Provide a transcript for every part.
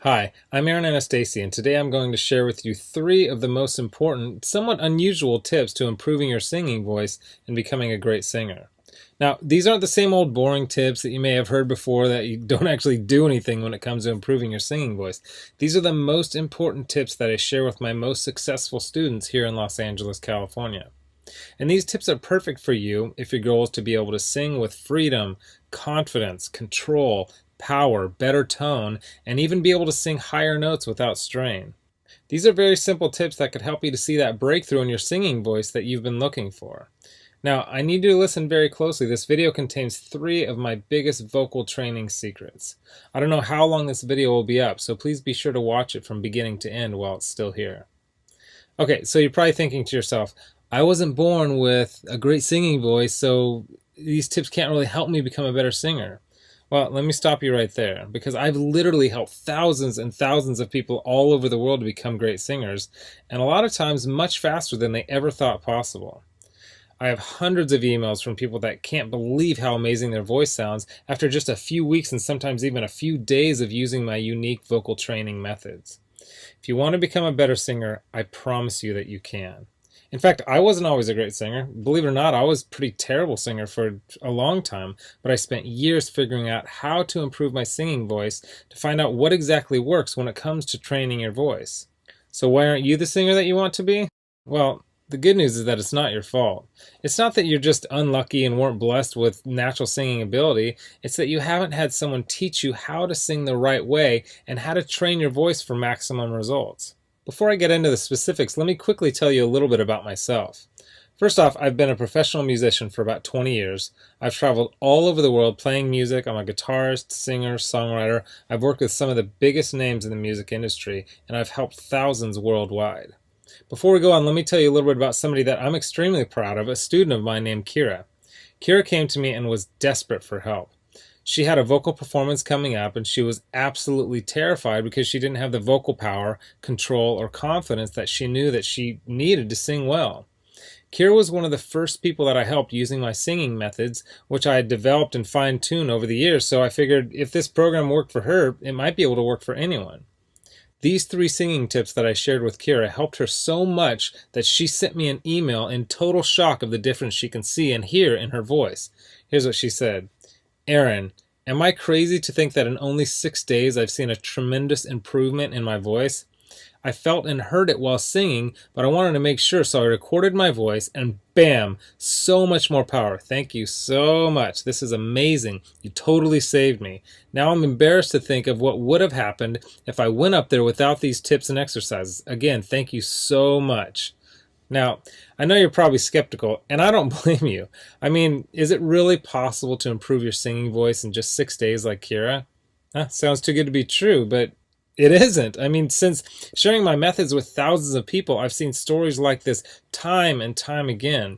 Hi, I'm Aaron Anastasi, and today I'm going to share with you three of the most important, somewhat unusual tips to improving your singing voice and becoming a great singer. Now, these aren't the same old boring tips that you may have heard before that you don't actually do anything when it comes to improving your singing voice. These are the most important tips that I share with my most successful students here in Los Angeles, California. And these tips are perfect for you if your goal is to be able to sing with freedom, confidence, control, power, better tone, and even be able to sing higher notes without strain. These are very simple tips that could help you to see that breakthrough in your singing voice that you've been looking for. Now, I need you to listen very closely. This video contains three of my biggest vocal training secrets. I don't know how long this video will be up, so please be sure to watch it from beginning to end while it's still here. Okay, so you're probably thinking to yourself, I wasn't born with a great singing voice, so these tips can't really help me become a better singer. Well, let me stop you right there, because I've literally helped thousands and thousands of people all over the world to become great singers, and a lot of times much faster than they ever thought possible. I have hundreds of emails from people that can't believe how amazing their voice sounds after just a few weeks and sometimes even a few days of using my unique vocal training methods. If you want to become a better singer, I promise you that you can. In fact, I wasn't always a great singer. Believe it or not, I was a pretty terrible singer for a long time, but I spent years figuring out how to improve my singing voice to find out what exactly works when it comes to training your voice. So why aren't you the singer that you want to be? Well, the good news is that it's not your fault. It's not that you're just unlucky and weren't blessed with natural singing ability. It's that you haven't had someone teach you how to sing the right way and how to train your voice for maximum results. Before I get into the specifics, let me quickly tell you a little bit about myself. First off, I've been a professional musician for about 20 years. I've traveled all over the world playing music. I'm a guitarist, singer, songwriter. I've worked with some of the biggest names in the music industry, and I've helped thousands worldwide. Before we go on, let me tell you a little bit about somebody that I'm extremely proud of, a student of mine named Kira. Kira came to me and was desperate for help. She had a vocal performance coming up, and she was absolutely terrified because she didn't have the vocal power, control, or confidence that she knew that she needed to sing well. Kira was one of the first people that I helped using my singing methods, which I had developed and fine-tuned over the years, so I figured if this program worked for her, it might be able to work for anyone. These three singing tips that I shared with Kira helped her so much that she sent me an email in total shock of the difference she can see and hear in her voice. Here's what she said. Aaron, am I crazy to think that in only 6 days I've seen a tremendous improvement in my voice? I felt and heard it while singing, but I wanted to make sure, so I recorded my voice, and bam, so much more power. Thank you so much. This is amazing. You totally saved me. Now I'm embarrassed to think of what would have happened if I went up there without these tips and exercises. Again, thank you so much. Now, I know you're probably skeptical, and I don't blame you. I mean, is it really possible to improve your singing voice in just 6 days like Kira? Sounds too good to be true, but it isn't. I mean, since sharing my methods with thousands of people, I've seen stories like this time and time again.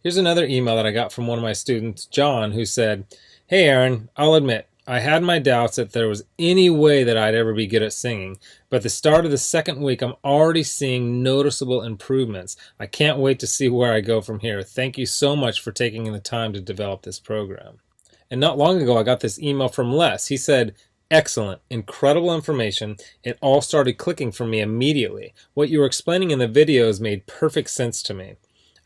Here's another email that I got from one of my students, John, who said, Hey Aaron, I'll admit, I had my doubts that there was any way that I'd ever be good at singing, but at the start of the second week, I'm already seeing noticeable improvements. I can't wait to see where I go from here. Thank you so much for taking the time to develop this program. And not long ago, I got this email from Les. He said, Excellent, incredible information. It all started clicking for me immediately. What you were explaining in the videos made perfect sense to me.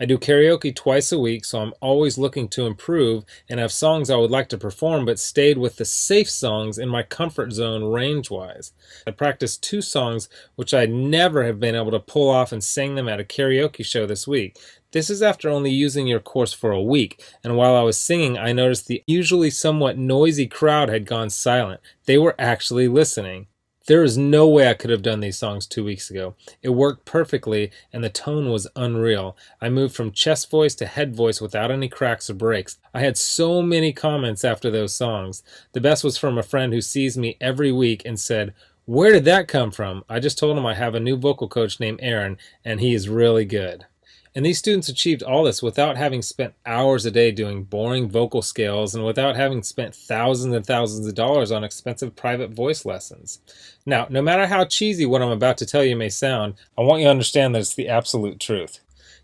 I do karaoke twice a week, so I'm always looking to improve and have songs I would like to perform, but stayed with the safe songs in my comfort zone range-wise. I practiced 2 songs which I'd never have been able to pull off and sang them at a karaoke show this week. This is after only using your course for a week, and while I was singing, I noticed the usually somewhat noisy crowd had gone silent. They were actually listening. There is no way I could have done these songs 2 weeks ago. It worked perfectly, and the tone was unreal. I moved from chest voice to head voice without any cracks or breaks. I had so many comments after those songs. The best was from a friend who sees me every week and said, Where did that come from? I just told him I have a new vocal coach named Aaron, and he is really good. And these students achieved all this without having spent hours a day doing boring vocal scales and without having spent thousands and thousands of dollars on expensive private voice lessons. Now, no matter how cheesy what I'm about to tell you may sound, I want you to understand that it's the absolute truth.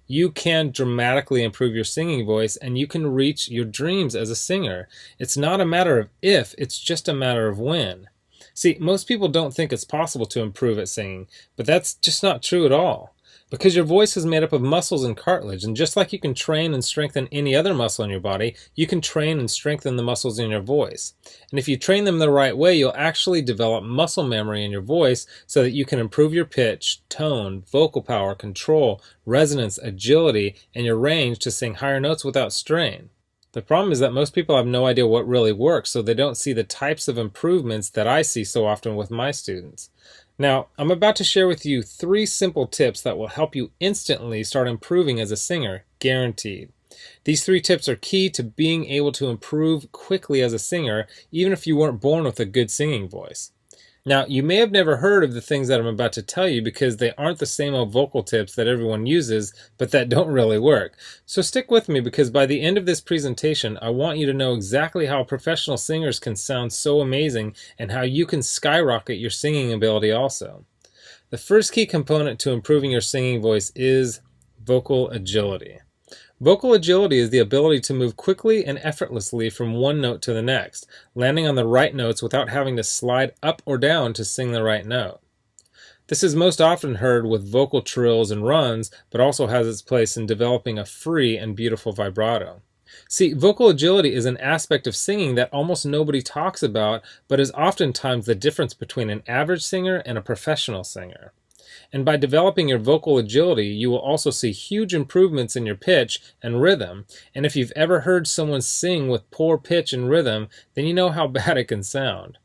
You can dramatically improve your singing voice, and you can reach your dreams as a singer. It's not a matter of if, it's just a matter of when. See, most people don't think it's possible to improve at singing, but that's just not true at all. Because your voice is made up of muscles and cartilage, and just like you can train and strengthen any other muscle in your body, you can train and strengthen the muscles in your voice. And if you train them the right way, you'll actually develop muscle memory in your voice so that you can improve your pitch, tone, vocal power, control, resonance, agility, and your range to sing higher notes without strain. The problem is that most people have no idea what really works, so they don't see the types of improvements that I see so often with my students. Now, I'm about to share with you 3 simple tips that will help you instantly start improving as a singer, guaranteed. These 3 tips are key to being able to improve quickly as a singer, even if you weren't born with a good singing voice. Now, you may have never heard of the things that I'm about to tell you because they aren't the same old vocal tips that everyone uses, but that don't really work. So stick with me because by the end of this presentation, I want you to know exactly how professional singers can sound so amazing and how you can skyrocket your singing ability also. The first key component to improving your singing voice is vocal agility. Vocal agility is the ability to move quickly and effortlessly from one note to the next, landing on the right notes without having to slide up or down to sing the right note. This is most often heard with vocal trills and runs, but also has its place in developing a free and beautiful vibrato. See, vocal agility is an aspect of singing that almost nobody talks about, but is oftentimes the difference between an average singer and a professional singer. And by developing your vocal agility, you will also see huge improvements in your pitch and rhythm. And if you've ever heard someone sing with poor pitch and rhythm, then you know how bad it can sound.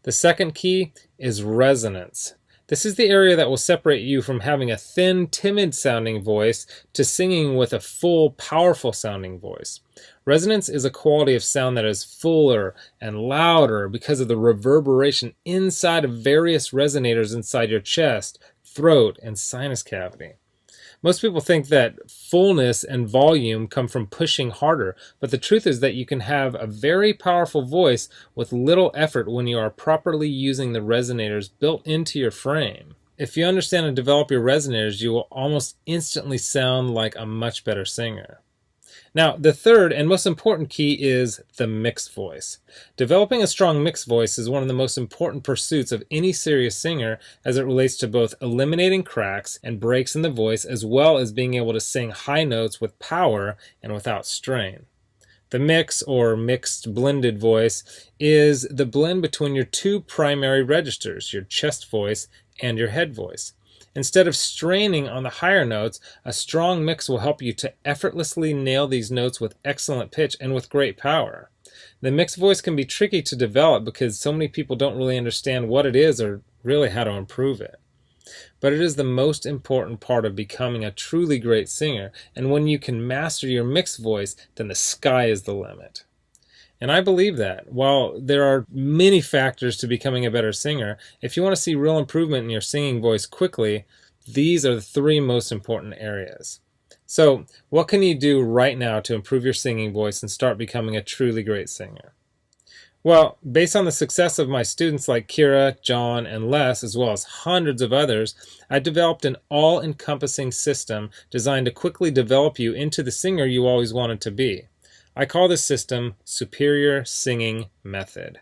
The second key is resonance. This is the area that will separate you from having a thin, timid sounding voice to singing with a full, powerful sounding voice. Resonance is a quality of sound that is fuller and louder because of the reverberation inside of various resonators inside your chest, throat, and sinus cavity. Most people think that fullness and volume come from pushing harder, but the truth is that you can have a very powerful voice with little effort when you are properly using the resonators built into your frame. If you understand and develop your resonators, you will almost instantly sound like a much better singer. Now, the third and most important key is the mixed voice. Developing a strong mixed voice is one of the most important pursuits of any serious singer as it relates to both eliminating cracks and breaks in the voice as well as being able to sing high notes with power and without strain. The mix, or mixed blended voice, is the blend between your 2 primary registers, your chest voice and your head voice. Instead of straining on the higher notes, a strong mix will help you to effortlessly nail these notes with excellent pitch and with great power. The mixed voice can be tricky to develop because so many people don't really understand what it is or really how to improve it. But it is the most important part of becoming a truly great singer, and when you can master your mixed voice, then the sky is the limit. And I believe that. While there are many factors to becoming a better singer, if you want to see real improvement in your singing voice quickly, these are the 3 most important areas. So, what can you do right now to improve your singing voice and start becoming a truly great singer? Well, based on the success of my students like Kira, John, and Les, as well as hundreds of others, I developed an all-encompassing system designed to quickly develop you into the singer you always wanted to be. I call this system Superior Singing Method.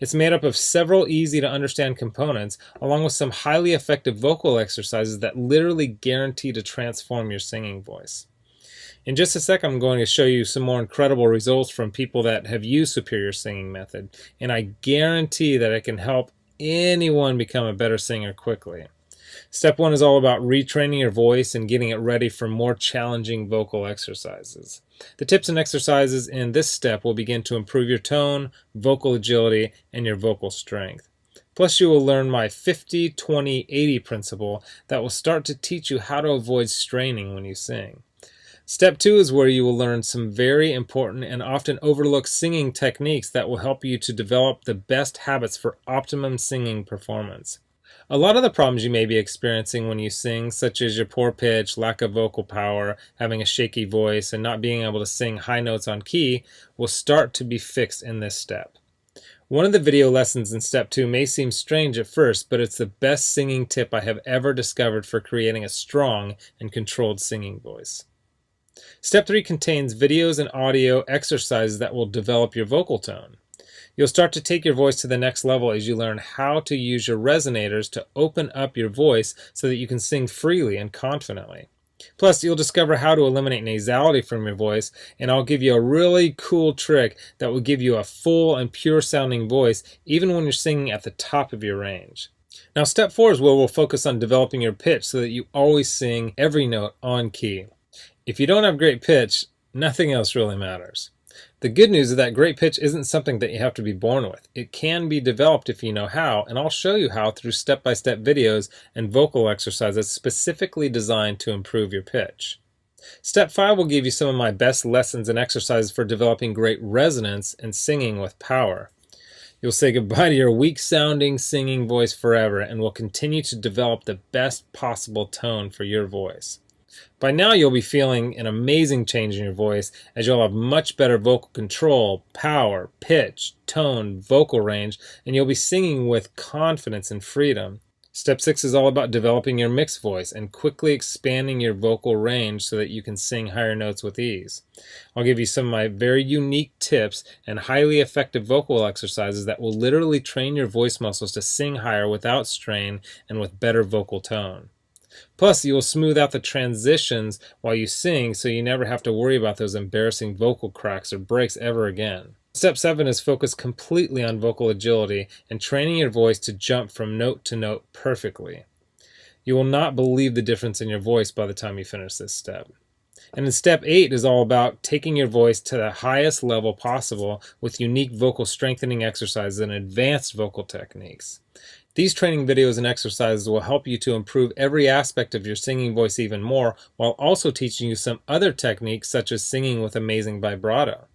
It's made up of several easy to understand components, along with some highly effective vocal exercises that literally guarantee to transform your singing voice. In just a sec, I'm going to show you some more incredible results from people that have used Superior Singing Method, and I guarantee that it can help anyone become a better singer quickly. Step 1 is all about retraining your voice and getting it ready for more challenging vocal exercises. The tips and exercises in this step will begin to improve your tone, vocal agility, and your vocal strength. Plus, you will learn my 50-20-80 principle that will start to teach you how to avoid straining when you sing. Step 2 is where you will learn some very important and often overlooked singing techniques that will help you to develop the best habits for optimum singing performance. A lot of the problems you may be experiencing when you sing, such as your poor pitch, lack of vocal power, having a shaky voice, and not being able to sing high notes on key, will start to be fixed in this step. One of the video lessons in Step 2 may seem strange at first, but it's the best singing tip I have ever discovered for creating a strong and controlled singing voice. Step 3 contains videos and audio exercises that will develop your vocal tone. You'll start to take your voice to the next level as you learn how to use your resonators to open up your voice so that you can sing freely and confidently. Plus, you'll discover how to eliminate nasality from your voice, and I'll give you a really cool trick that will give you a full and pure sounding voice even when you're singing at the top of your range. Now, step 4 is where we'll focus on developing your pitch so that you always sing every note on key. If you don't have great pitch, nothing else really matters. The good news is that great pitch isn't something that you have to be born with. It can be developed if you know how, and I'll show you how through step-by-step videos and vocal exercises specifically designed to improve your pitch. Step 5 will give you some of my best lessons and exercises for developing great resonance and singing with power. You'll say goodbye to your weak-sounding singing voice forever and will continue to develop the best possible tone for your voice. By now you'll be feeling an amazing change in your voice as you'll have much better vocal control, power, pitch, tone, vocal range, and you'll be singing with confidence and freedom. Step 6 is all about developing your mixed voice and quickly expanding your vocal range so that you can sing higher notes with ease. I'll give you some of my very unique tips and highly effective vocal exercises that will literally train your voice muscles to sing higher without strain and with better vocal tone. Plus, you will smooth out the transitions while you sing so you never have to worry about those embarrassing vocal cracks or breaks ever again. Step 7 is focused completely on vocal agility and training your voice to jump from note to note perfectly. You will not believe the difference in your voice by the time you finish this step. And then step 8 is all about taking your voice to the highest level possible with unique vocal strengthening exercises and advanced vocal techniques. These training videos and exercises will help you to improve every aspect of your singing voice even more, while also teaching you some other techniques such as singing with amazing vibrato.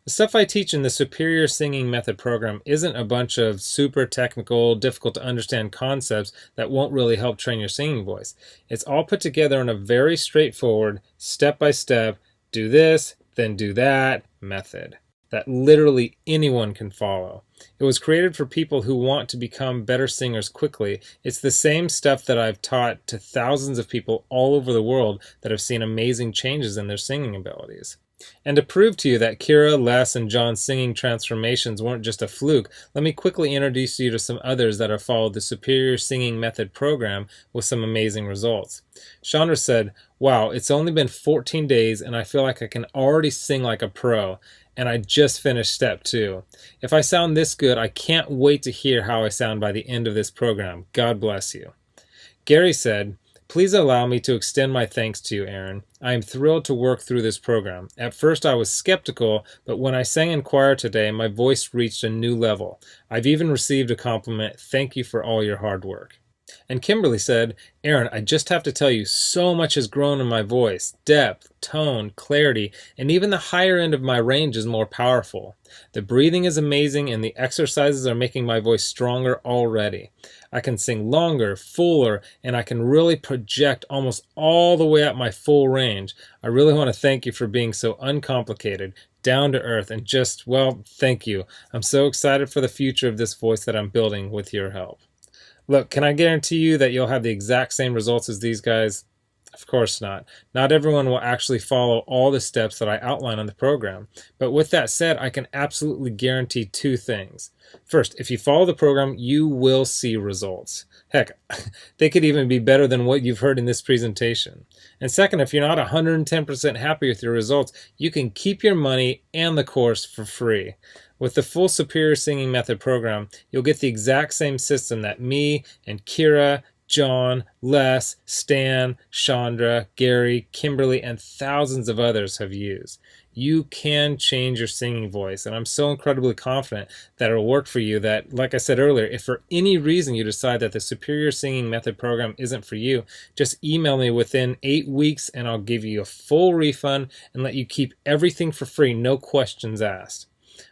The stuff I teach in the Superior Singing Method program isn't a bunch of super technical, difficult to understand concepts that won't really help train your singing voice. It's all put together in a very straightforward, step-by-step, do this, then do that method that literally anyone can follow. It was created for people who want to become better singers quickly. It's the same stuff that I've taught to thousands of people all over the world that have seen amazing changes in their singing abilities. And to prove to you that Kira, Les, and John's singing transformations weren't just a fluke, let me quickly introduce you to some others that have followed the Superior Singing Method program with some amazing results. Chandra said, "Wow, it's only been 14 days and I feel like I can already sing like a pro. And I just finished step 2. If I sound this good, I can't wait to hear how I sound by the end of this program. God bless you." Gary said, "Please allow me to extend my thanks to you, Aaron. I am thrilled to work through this program. At first I was skeptical, but when I sang in choir today, my voice reached a new level. I've even received a compliment. Thank you for all your hard work." And Kimberly said, "Aaron, I just have to tell you, so much has grown in my voice. Depth, tone, clarity, and even the higher end of my range is more powerful. The breathing is amazing and the exercises are making my voice stronger already. I can sing longer, fuller, and I can really project almost all the way up my full range. I really want to thank you for being so uncomplicated, down to earth, and just, well, thank you. I'm so excited for the future of this voice that I'm building with your help." Look, can I guarantee you that you'll have the exact same results as these guys? Of course not. Not everyone will actually follow all the steps that I outline on the program. But with that said, I can absolutely guarantee 2 things. First, if you follow the program, you will see results. Heck, they could even be better than what you've heard in this presentation. And second, if you're not 110% happy with your results, you can keep your money and the course for free. With the full Superior Singing Method program, you'll get the exact same system that me and Kira, John, Les, Stan, Chandra, Gary, Kimberly, and thousands of others have used. You can change your singing voice, and I'm so incredibly confident that it'll work for you that, like I said earlier, if for any reason you decide that the Superior Singing Method program isn't for you, just email me within 8 weeks and I'll give you a full refund and let you keep everything for free, no questions asked.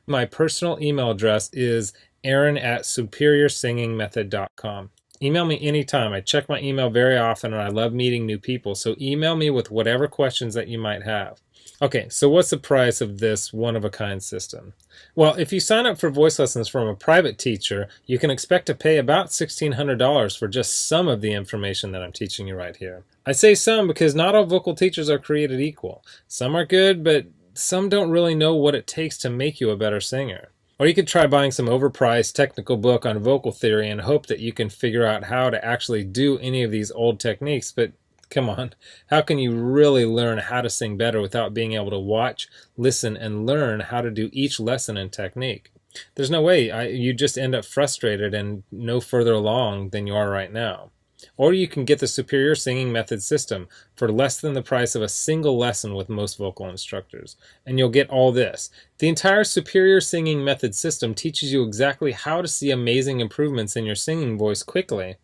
My personal email address is aaron@superiorsingingmethod.com. Email me anytime. I check my email very often and I love meeting new people, so email me with whatever questions that you might have. Okay, so what's the price of this one-of-a-kind system? Well, if you sign up for voice lessons from a private teacher, you can expect to pay about $1,600 for just some of the information that I'm teaching you right here. I say some because not all vocal teachers are created equal. Some are good, but some don't really know what it takes to make you a better singer. Or you could try buying some overpriced technical book on vocal theory and hope that you can figure out how to actually do any of these old techniques, but come on, how can you really learn how to sing better without being able to watch, listen, and learn how to do each lesson and technique? There's no way. You just end up frustrated and no further along than you are right now. Or you can get the Superior Singing Method system for less than the price of a single lesson with most vocal instructors. And you'll get all this. The entire Superior Singing Method system teaches you exactly how to see amazing improvements in your singing voice quickly.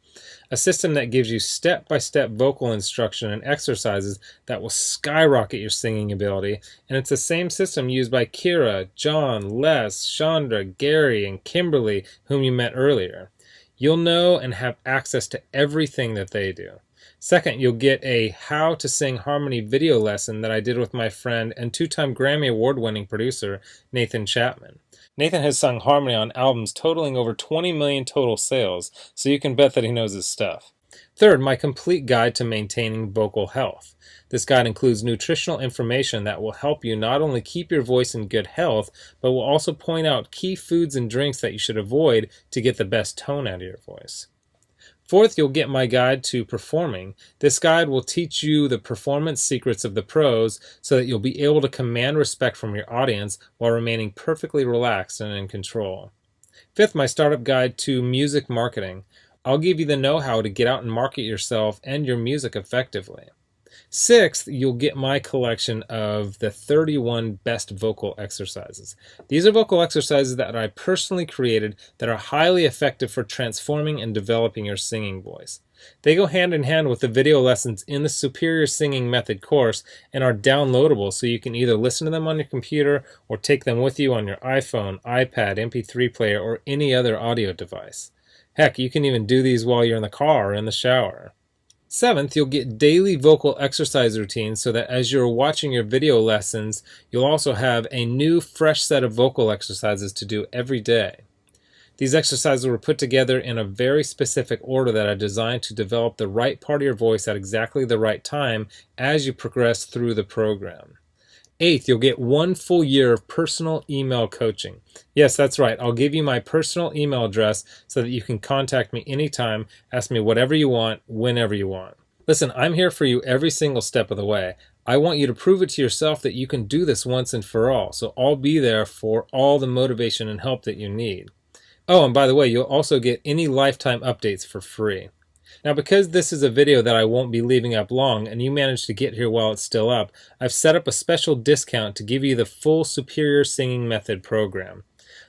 A system that gives you step-by-step vocal instruction and exercises that will skyrocket your singing ability. And it's the same system used by Kira, John, Les, Chandra, Gary, and Kimberly, whom you met earlier. You'll know and have access to everything that they do. Second, you'll get a How to Sing Harmony video lesson that I did with my friend and two-time Grammy Award-winning producer, Nathan Chapman. Nathan has sung harmony on albums totaling over 20 million total sales, so you can bet that he knows his stuff. Third, my complete guide to maintaining vocal health. This guide includes nutritional information that will help you not only keep your voice in good health, but will also point out key foods and drinks that you should avoid to get the best tone out of your voice. Fourth, you'll get my guide to performing. This guide will teach you the performance secrets of the pros so that you'll be able to command respect from your audience while remaining perfectly relaxed and in control. Fifth, my startup guide to music marketing. I'll give you the know-how to get out and market yourself and your music effectively. Sixth, you'll get my collection of the 31 best vocal exercises. These are vocal exercises that I personally created that are highly effective for transforming and developing your singing voice. They go hand in hand with the video lessons in the Superior Singing Method course and are downloadable, so you can either listen to them on your computer or take them with you on your iPhone, iPad, MP3 player, or any other audio device. Heck, you can even do these while you're in the car or in the shower. Seventh, you'll get daily vocal exercise routines so that as you're watching your video lessons, you'll also have a new, fresh set of vocal exercises to do every day. These exercises were put together in a very specific order that are designed to develop the right part of your voice at exactly the right time as you progress through the program. Eighth, you'll get 1 full year of personal email coaching. Yes, that's right. I'll give you my personal email address so that you can contact me anytime, ask me whatever you want, whenever you want. Listen, I'm here for you every single step of the way. I want you to prove it to yourself that you can do this once and for all, so I'll be there for all the motivation and help that you need. Oh, and by the way, you'll also get any lifetime updates for free. Now, because this is a video that I won't be leaving up long and you managed to get here while it's still up, I've set up a special discount to give you the full Superior Singing Method program.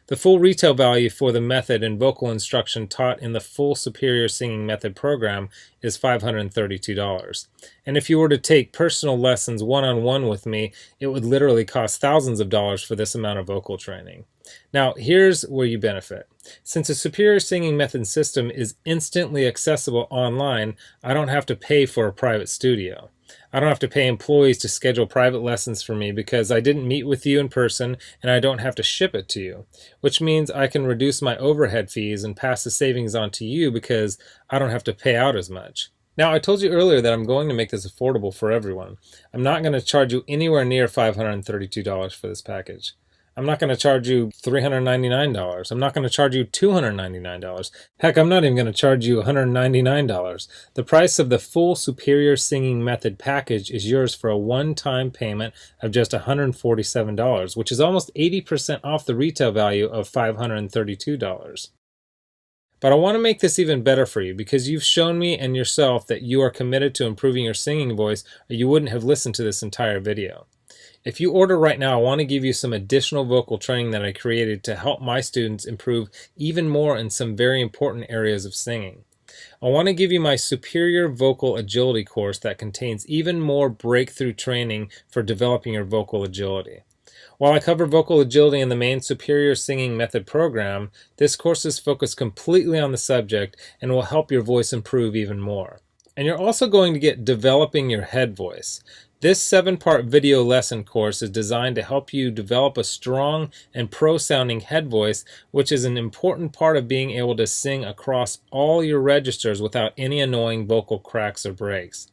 The full retail value for the method and vocal instruction taught in the full Superior Singing Method program is $532. And if you were to take personal lessons one-on-one with me, it would literally cost thousands of dollars for this amount of vocal training. Now, here's where you benefit. Since the Superior Singing Method system is instantly accessible online, I don't have to pay for a private studio. I don't have to pay employees to schedule private lessons for me because I didn't meet with you in person, and I don't have to ship it to you, which means I can reduce my overhead fees and pass the savings on to you because I don't have to pay out as much. Now, I told you earlier that I'm going to make this affordable for everyone. I'm not going to charge you anywhere near $532 for this package. I'm not going to charge you $399. I'm not going to charge you $299. Heck, I'm not even going to charge you $199. The price of the full Superior Singing Method package is yours for a one-time payment of just $147, which is almost 80% off the retail value of $532. But I want to make this even better for you because you've shown me and yourself that you are committed to improving your singing voice, or you wouldn't have listened to this entire video. If you order right now, I want to give you some additional vocal training that I created to help my students improve even more in some very important areas of singing. I want to give you my Superior Vocal Agility course that contains even more breakthrough training for developing your vocal agility. While I cover vocal agility in the main Superior Singing Method program, this course is focused completely on the subject and will help your voice improve even more. And you're also going to get Developing Your Head Voice. This 7-part video lesson course is designed to help you develop a strong and pro-sounding head voice, which is an important part of being able to sing across all your registers without any annoying vocal cracks or breaks.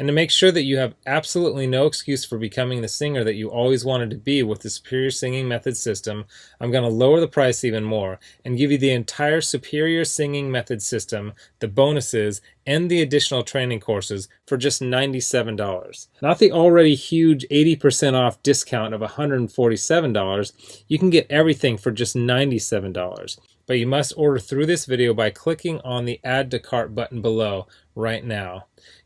And to make sure that you have absolutely no excuse for becoming the singer that you always wanted to be with the Superior Singing Method system, I'm going to lower the price even more and give you the entire Superior Singing Method system, the bonuses, and the additional training courses for just $97. Not the already huge 80% off discount of $147. You can get everything for just $97. But you must order through this video by clicking on the Add to Cart button below right now.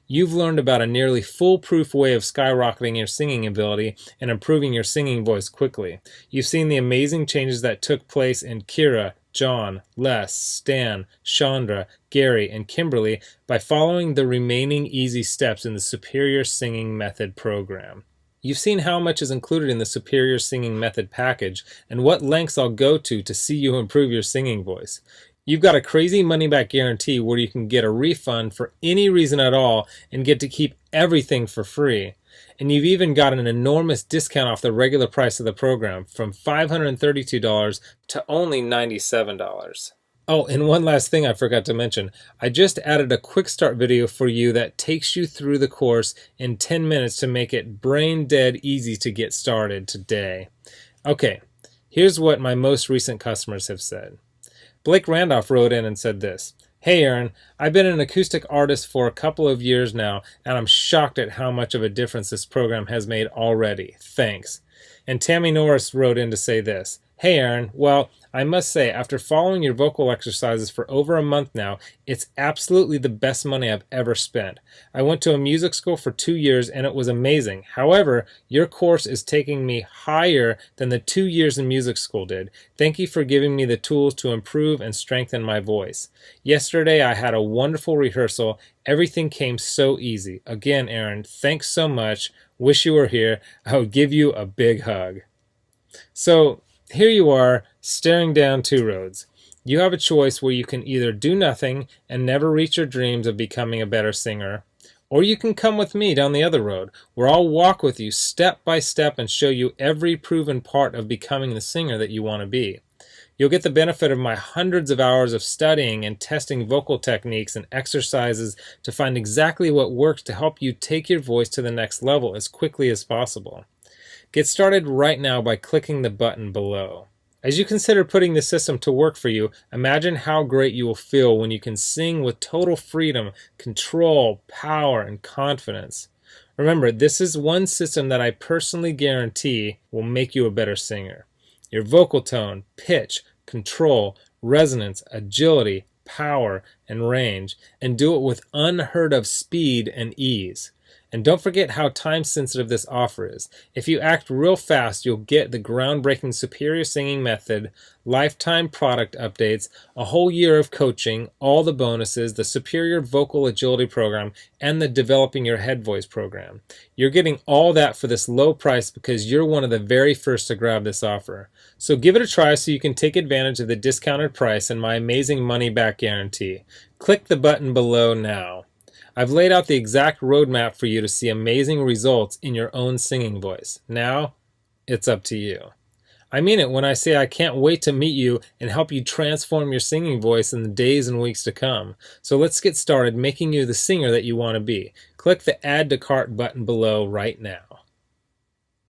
You've learned about a nearly foolproof way of skyrocketing your singing ability and improving your singing voice quickly. You've seen the amazing changes that took place in Kira, John, Les, Stan, Chandra, Gary, and Kimberly by following the remaining easy steps in the Superior Singing Method program. You've seen how much is included in the Superior Singing Method package and what lengths I'll go to see you improve your singing voice. You've got a crazy money-back guarantee where you can get a refund for any reason at all and get to keep everything for free. And you've even got an enormous discount off the regular price of the program from $532 to only $97. Oh, and one last thing I forgot to mention. I just added a quick start video for you that takes you through the course in 10 minutes to make it brain dead easy to get started today. Okay, here's what my most recent customers have said. Blake Randolph wrote in and said this: "Hey Aaron, I've been an acoustic artist for a couple of years now, and I'm shocked at how much of a difference this program has made already. Thanks." And Tammy Norris wrote in to say this: "Hey Aaron, well, I must say, after following your vocal exercises for over a month now, it's absolutely the best money I've ever spent. I went to a music school for 2 years and it was amazing. However, your course is taking me higher than the 2 years in music school did. Thank you for giving me the tools to improve and strengthen my voice. Yesterday I had a wonderful rehearsal. Everything came so easy. Again, Aaron, thanks so much. Wish you were here. I would give you a big hug." So here you are, staring down two roads. You have a choice where you can either do nothing and never reach your dreams of becoming a better singer, or you can come with me down the other road, where I'll walk with you step by step and show you every proven part of becoming the singer that you want to be. You'll get the benefit of my hundreds of hours of studying and testing vocal techniques and exercises to find exactly what works to help you take your voice to the next level as quickly as possible. Get started right now by clicking the button below. As you consider putting the system to work for you, imagine how great you will feel when you can sing with total freedom, control, power, and confidence. Remember, this is one system that I personally guarantee will make you a better singer. Your vocal tone, pitch, control, resonance, agility, power, and range, and do it with unheard of speed and ease. And don't forget how time-sensitive this offer is. If you act real fast, you'll get the groundbreaking Superior Singing Method, lifetime product updates, a whole year of coaching, all the bonuses, the Superior Vocal Agility Program, and the Developing Your Head Voice program. You're getting all that for this low price because you're one of the very first to grab this offer. So give it a try so you can take advantage of the discounted price and my amazing money-back guarantee. Click the button below now. I've laid out the exact roadmap for you to see amazing results in your own singing voice. Now, it's up to you. I mean it when I say I can't wait to meet you and help you transform your singing voice in the days and weeks to come. So let's get started making you the singer that you want to be. Click the Add to Cart button below right now.